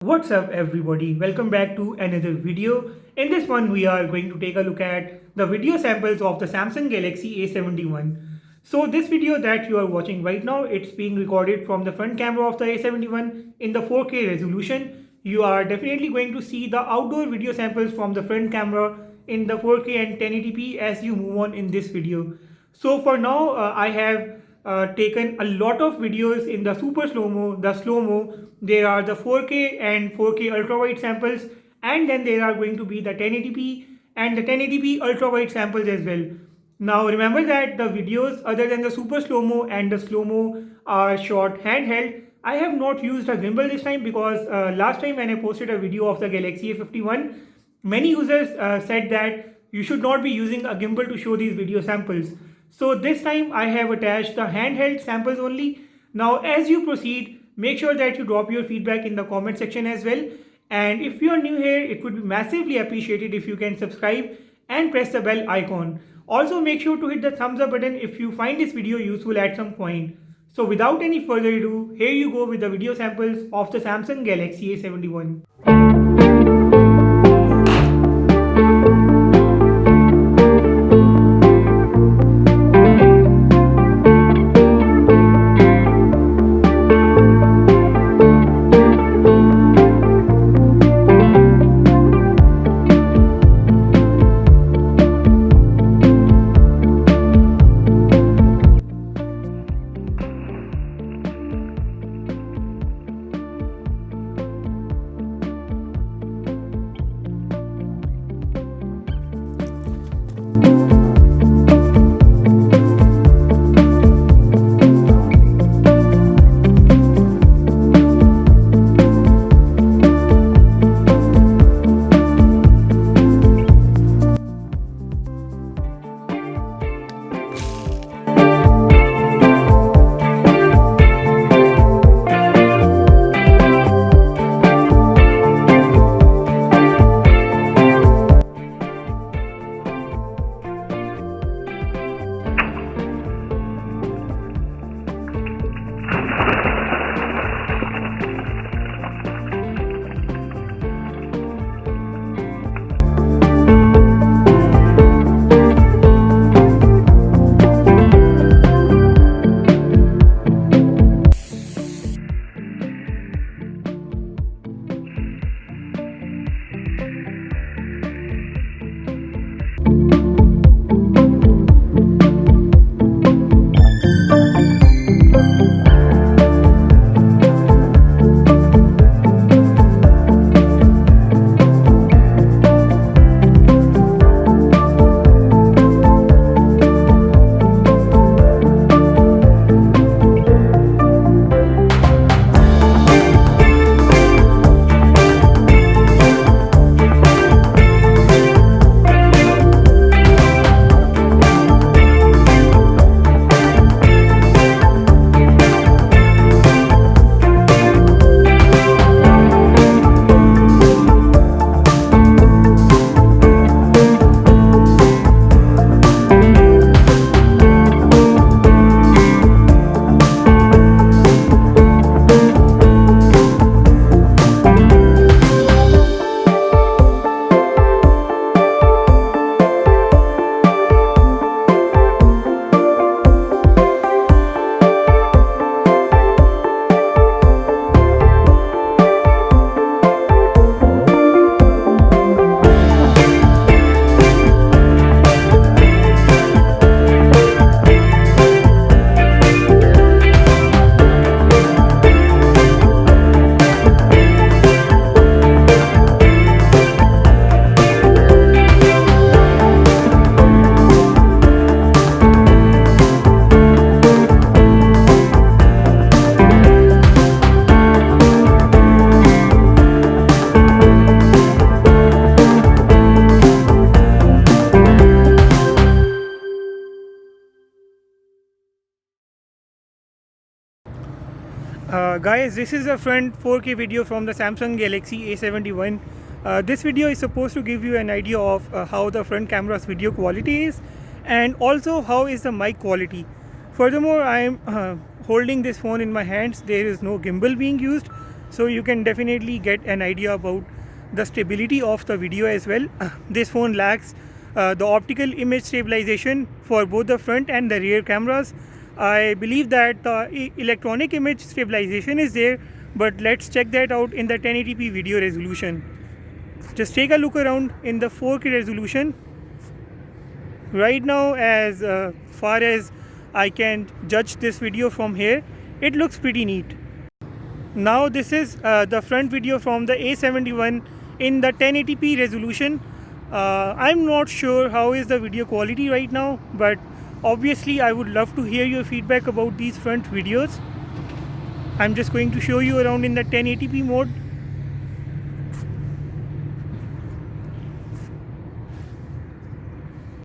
What's up everybody, welcome back to another video. In this one we are going to take a look at the video samples of the Samsung Galaxy A71. So this video that you are watching right now, it's being recorded from the front camera of the A71 in the 4K resolution. You are definitely going to see the outdoor video samples from the front camera in the 4K and 1080p as you move on in this video. So for now I have taken a lot of videos in the super slow-mo, the slow-mo. There are the 4K and 4K ultra-wide samples, and then there are going to be the 1080p and the 1080p ultra-wide samples as well. Now remember that the videos other than the super slow-mo and the slow-mo are shot handheld. I have not used a gimbal this time because last time when I posted a video of the Galaxy A51, many users said that you should not be using a gimbal to show these video samples. So this time I have attached the handheld samples only. Now as you proceed, make sure that you drop your feedback in the comment section as well. And if you are new here, it would be massively appreciated if you can subscribe and press the bell icon. Also make sure to hit the thumbs up button if you find this video useful at some point. So without any further ado, here you go with the video samples of the Samsung Galaxy A71. Guys, this is a front 4K video from the Samsung Galaxy A71. This video is supposed to give you an idea of how the front camera's video quality is and also how is the mic quality. Furthermore, I am holding this phone in my hands. There is no gimbal being used. so you can definitely get an idea about the stability of the video as well. This phone lacks the optical image stabilization for both the front and the rear cameras. I believe that electronic image stabilization is there, but let's check that out in the 1080p video resolution. Just take a look around in the 4K resolution. Right now, as far as I can judge this video from here, it looks pretty neat. Now this is the front video from the A71 in the 1080p resolution. I'm not sure how is the video quality right now, but obviously I would love to hear your feedback about these front videos. I'm just going to show you around in the 1080p mode.